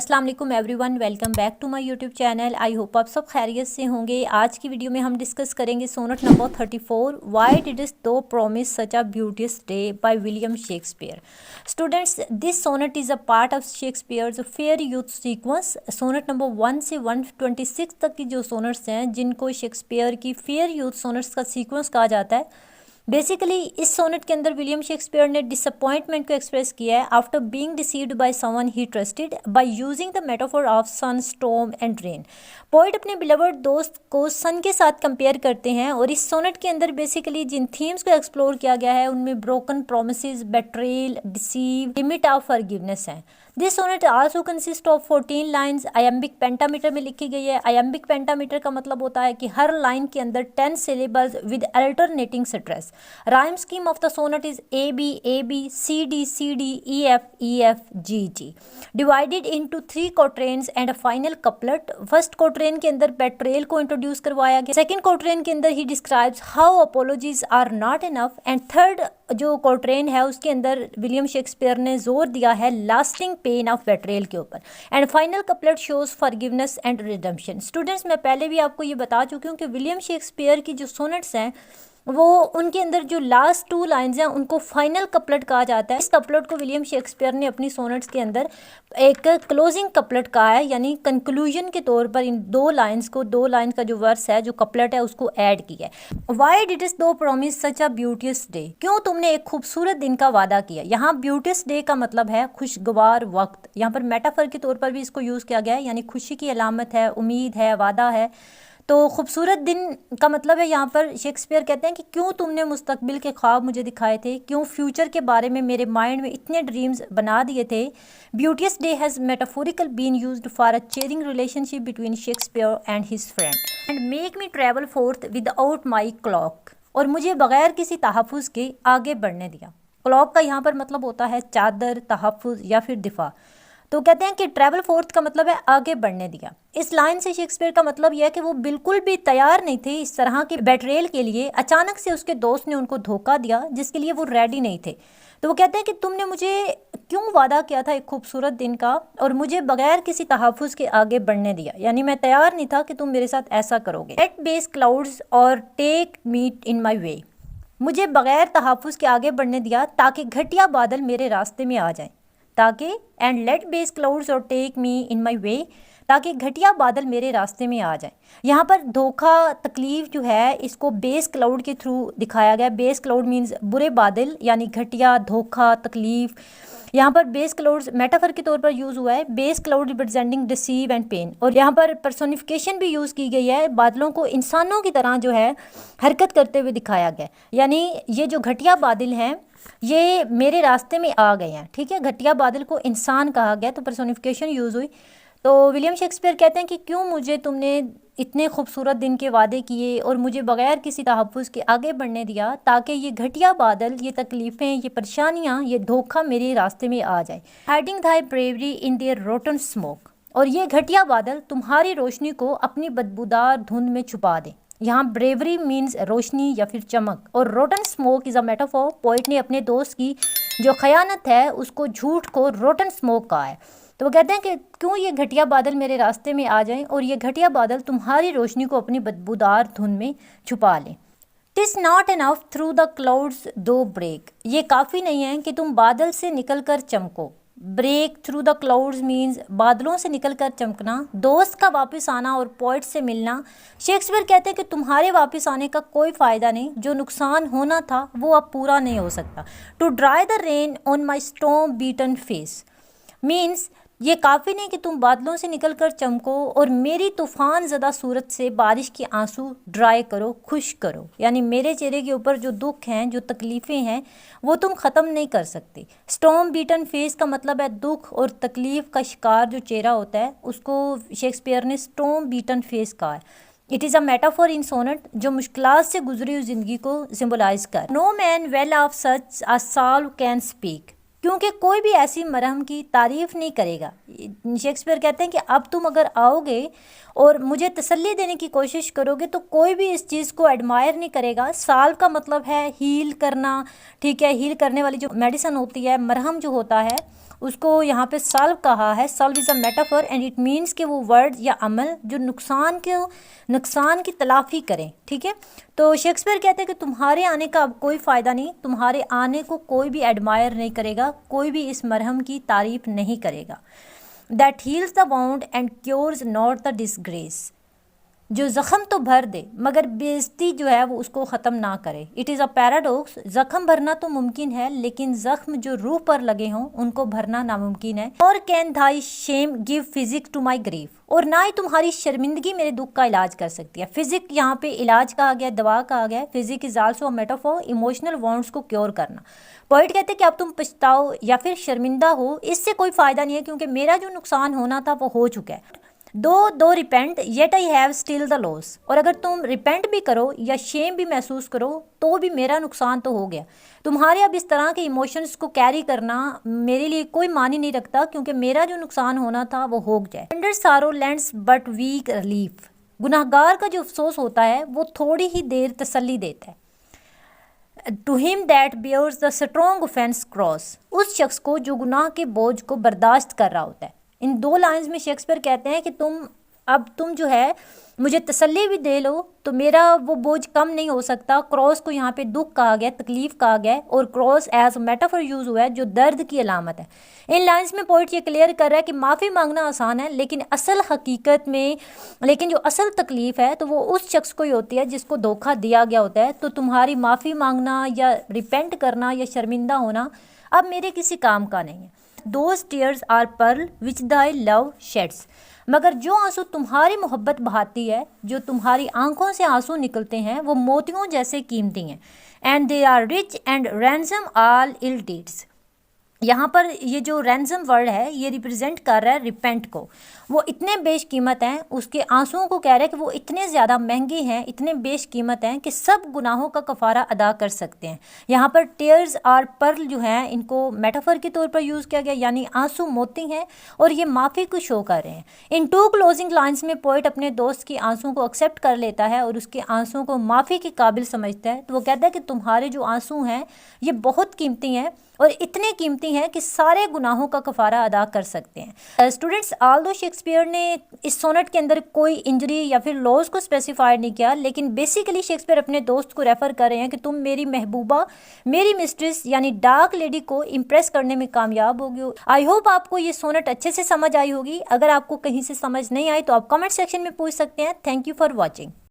अस्सलाम वालेकुम everyone, welcome back to my YouTube channel. I hope आप सब खैरियत से होंगे। आज की वीडियो में हम डिस्कस करेंगे sonnet number 34, why didst thou promise such a beautiful day by William Shakespeare. Students, this sonnet is a part of Shakespeare's fair youth sequence. Sonnet number 1 से 126 तक की जो सोनेट्स हैं, जिनको शेक्सपियर की फेयर यूथ सोनेट्स का sequence कहा जाता है। बेसिकली इस सोनेट के अंदर विलियम शेक्सपियर ने डिसअपॉइंटमेंट को एक्सप्रेस किया है after being deceived by someone he trusted by using the metaphor of sun, storm and rain. Poet अपने बिलवर्ड दोस्त को सन के साथ कंपेयर करते हैं और इस सोनेट के अंदर बेसिकली जिन थीम्स को एक्सप्लोर किया गया है उनमें broken promises, betrayal, deceive, limit of forgiveness है। This sonnet also consist of 14 lines iambic pentameter में लिखी गई है। आयम्बिक पेंटामीटर का मतलब होता है कि हर लाइन के अंदर 10 syllables with alternating stress. Rhyme scheme of the sonnet is A B C D E F G G divided into 3 quatrains and a final couplet. First quatrain के अंदर बेट्रेयल को इंट्रोड्यूस करवाया गया। सेकंड क्वाट्रेन के अंदर he describes how apologies are not enough and third जो quatrain है उसके अंदर विलियम शेक्सपियर ने जोर दिया है लास्टिंग पेन ऑफ बेट्रेयल के ऊपर। And final couplet shows forgiveness and redemption. Students, मैं पहले भी आपको ये बता चुकी हूँ कि विलियम शेक्सपियर की जो सोनेट्स हैं वो उनके अंदर जो लास्ट 2 लाइन्स हैं उनको फाइनल कपलेट कहा जाता है। इस कपलेट को विलियम शेक्सपियर ने अपनी सोनेट्स के अंदर एक क्लोजिंग कपलेट कहा है, यानी कंक्लूजन के तौर पर इन 2 लाइन्स को, 2 लाइन का जो वर्स है, जो कपलेट है, उसको ऐड किया है। Y डिडस्ट thou promise such a beautiful day, क्यों तुमने एक खूबसूरत दिन का वादा किया। यहाँ ब्यूटीफुल डे का मतलब है खुशगवार वक्त। यहाँ पर मेटाफर के तौर पर भी इसको यूज़ किया गया है, यानी खुशी की अलामत है, उम्मीद है, वादा है। तो खूबसूरत दिन का मतलब है यहाँ पर शेक्सपियर कहते हैं कि क्यों तुमने मुस्तकबिल के ख्वाब मुझे दिखाए थे, क्यों फ्यूचर के बारे में मेरे माइंड में इतने ड्रीम्स बना दिए थे। Beautiful day has metaphorical been used for a cheering relationship between Shakespeare and his friend and make me travel forth without my cloak, और मुझे बगैर किसी तहफ़्फ़ुज़ के आगे बढ़ने दिया। क्लॉक का यहाँ पर मतलब होता है चादर, तहफ़्फ़ुज़ या फिर दिफा। तो कहते हैं कि ट्रैवल फोर्थ का मतलब है आगे बढ़ने दिया। इस लाइन से शेक्सपियर का मतलब यह है कि वो बिल्कुल भी तैयार नहीं थे इस तरह के बेट्रेयल के लिए। अचानक से उसके दोस्त ने उनको धोखा दिया जिसके लिए वो रेडी नहीं थे। तो वो कहते हैं कि तुमने मुझे क्यों वादा किया था एक खूबसूरत दिन का और मुझे बगैर किसी तहफ़्फ़ुज़ के आगे बढ़ने दिया, यानी मैं तैयार नहीं था कि तुम मेरे साथ ऐसा करोगे। लेट बेस क्लाउड्स और टेक मीट इन माई वे, मुझे बगैर तहफ़्फ़ुज़ के आगे बढ़ने दिया ताकि घटिया बादल मेरे रास्ते में आ जाएं, ताकि एंड लेट बेस क्लाउड्स और टेक मी इन माई वे, ताकि घटिया बादल मेरे रास्ते में आ जाए। यहाँ पर धोखा, तकलीफ जो है इसको बेस क्लाउड के थ्रू दिखाया गया। बेस क्लाउड मीन्स बुरे बादल, यानी घटिया, धोखा, तकलीफ। यहाँ पर बेस क्लाउड्स मेटाफर के तौर पर यूज़ हुआ है। Base cloud representing deceive and pain, और यहाँ पर पर्सोनिफिकेशन भी यूज़ की गई है। बादलों को इंसानों की तरह जो है हरकत करते हुए दिखाया गया, यानी ये जो घटिया बादल हैं ये मेरे रास्ते में आ गए हैं। ठीक है, घटिया बादल को इंसान कहा गया, तो पर्सोनिफिकेशन यूज़ हुई। तो विलियम शेक्सपियर कहते हैं कि क्यों मुझे तुमने इतने खूबसूरत दिन के वादे किए और मुझे बगैर किसी तहफ़्फ़ुज़ के आगे बढ़ने दिया ताकि ये घटिया बादल, ये तकलीफ़ें, ये परेशानियाँ, ये धोखा मेरे रास्ते में आ जाए। Hiding thy bravery in their rotten smoke, और ये घटिया बादल तुम्हारी रोशनी को अपनी बदबूदार धुंध में छुपा दें। यहाँ ब्रेवरी मीन्स रोशनी या फिर चमक, और rotten smoke is a metaphor. Poet ने अपने दोस्त की जो खयानत है उसको, झूठ को रोटन स्मोक कहा है। तो वो कहते हैं कि क्यों ये घटिया बादल मेरे रास्ते में आ जाएं और ये घटिया बादल तुम्हारी रोशनी को अपनी बदबूदार धुंध में छुपा लें। TISS not enough through the clouds दो ब्रेक, ये काफ़ी नहीं है कि तुम बादल से निकल कर चमको। Break through the clouds means बादलों से निकलकर चमकना, दोस्त का वापस आना और पोइट से मिलना। शेक्सपियर कहते हैं कि तुम्हारे वापस आने का कोई फ़ायदा नहीं, जो नुकसान होना था वो अब पूरा नहीं हो सकता। To dry the rain on my storm beaten face means ये काफ़ी नहीं कि तुम बादलों से निकलकर चमको और मेरी तूफ़ान ज़दा सूरत से बारिश के आंसू ड्राई करो, खुश करो, यानी मेरे चेहरे के ऊपर जो दुख हैं, जो तकलीफ़ें हैं, वो तुम ख़त्म नहीं कर सकते। स्टॉर्म बीटन फेस का मतलब है दुख और तकलीफ़ का शिकार जो चेहरा होता है उसको शेक्सपियर ने स्टॉर्म बीटन फेस कहा है। It is a metaphor in sonnet जो मुश्किलात से गुजरी हुई ज़िंदगी को सिम्बलाइज कर। No man well of such a salve can speak, क्योंकि कोई भी ऐसी मरहम की तारीफ़ नहीं करेगा। शेक्सपियर कहते हैं कि अब तुम अगर आओगे और मुझे तसल्ली देने की कोशिश करोगे तो कोई भी इस चीज़ को एडमायर नहीं करेगा। साल का मतलब है हील करना, ठीक है, हील करने वाली जो मेडिसिन होती है, मरहम जो होता है, उसको यहाँ पे सल्व कहा है। Solve is a metaphor and it means कि वो वर्ड या अमल जो नुकसान की तलाफ़ी करें, ठीक है। तो शेक्सपियर कहते हैं कि तुम्हारे आने का अब कोई फ़ायदा नहीं, तुम्हारे आने को कोई भी एडमायर नहीं करेगा, कोई भी इस मरहम की तारीफ़ नहीं करेगा। That heals the wound and cures not the disgrace, जो ज़ख़म तो भर दे मगर बेइज्जती जो है वो उसको ख़त्म ना करे। इट इज़ अ पैराडॉक्स, ज़ख़म भरना तो मुमकिन है लेकिन ज़ख़्म जो रूह पर लगे हों उनको भरना नामुमकिन है। और can thy shame give physic to my grief, और ना ही तुम्हारी शर्मिंदगी मेरे दुख का इलाज कर सकती है। फिजिक यहाँ पे इलाज कहा गया, दवा कहा गया। Physic is also a metaphor, emotional wounds को क्योर करना। पोइट कहते हैं कि अब तुम पछताओ या फिर शर्मिंदा हो, इससे कोई फ़ायदा नहीं है क्योंकि मेरा जो नुकसान होना था वो हो चुका है। दो repent yet I have still the loss, और अगर तुम रिपेंट भी करो या शेम भी महसूस करो तो भी मेरा नुकसान तो हो गया। तुम्हारे अब इस तरह के इमोशंस को कैरी करना मेरे लिए कोई मानी नहीं रखता क्योंकि मेरा जो नुकसान होना था वो हो जाए। अंडर सारो लैंड्स बट वीक रिलीफ, गुनाहगार का जो अफसोस होता है वो थोड़ी ही देर तसल्ली देता है। To him that bears the strong offence cross, उस शख्स को जो गुनाह के बोझ को बर्दाश्त कर रहा होता है। इन दो लाइंस में शेक्सपियर कहते हैं कि तुम जो है मुझे तसल्ली भी दे लो तो मेरा वो बोझ कम नहीं हो सकता। क्रॉस को यहाँ पे दुख कहा गया, तकलीफ कहा गया, और क्रॉस एज मेटाफर यूज हुआ है जो दर्द की अलामत है। इन लाइंस में पोइट ये क्लियर कर रहा है कि माफ़ी मांगना आसान है लेकिन जो असल तकलीफ है तो वो उस शख्स को ही होती है जिसको धोखा दिया गया होता है। तो तुम्हारी माफ़ी मांगना या रिपेंट करना या शर्मिंदा होना अब मेरे किसी काम का नहीं है। Those tears are pearl which thy love sheds, मगर जो आंसू तुम्हारी मोहब्बत बहाती है, जो तुम्हारी आंखों से आंसू निकलते हैं वो मोतियों जैसे कीमती हैं। And they are rich and ransom all ill deeds, यहाँ पर ये जो रैंसम वर्ड है ये रिप्रेजेंट कर रहा है रिपेंट को। वो इतने बेशकीमत हैं, उसके आंसुओं को कह रहा है कि वो इतने ज़्यादा महंगे हैं, इतने बेशकीमत हैं कि सब गुनाहों का कफ़ारा अदा कर सकते हैं। यहाँ पर टेयर्स और पर्ल जो हैं इनको मेटाफर के तौर पर यूज़ किया गया, यानी आंसू मोती हैं और ये माफ़ी को शो कर रहे हैं। इन टू क्लोजिंग लाइन्स में पोइट अपने दोस्त की आंसुओं को एक्सेप्ट कर लेता है और उसके आंसुओं को माफ़ी के काबिल समझता है। तो वो कहता है कि तुम्हारे जो आंसू हैं ये बहुत कीमती हैं और इतने कीमती हैं कि सारे गुनाहों का कफ़ारा अदा कर सकते हैं। स्टूडेंट्स, ऑल्दो शेक्सपियर ने इस सोनेट के अंदर कोई इंजरी या फिर लॉस को स्पेसिफाइड नहीं किया, लेकिन बेसिकली शेक्सपियर अपने दोस्त को रेफ़र कर रहे हैं कि तुम मेरी महबूबा, मेरी मिस्ट्रेस यानी डार्क लेडी को इम्प्रेस करने में कामयाब होगी। आई होप आपको ये सोनेट अच्छे से समझ आई होगी। अगर आपको कहीं से समझ नहीं आई तो आप कमेंट सेक्शन में पूछ सकते हैं। Thank you for watching.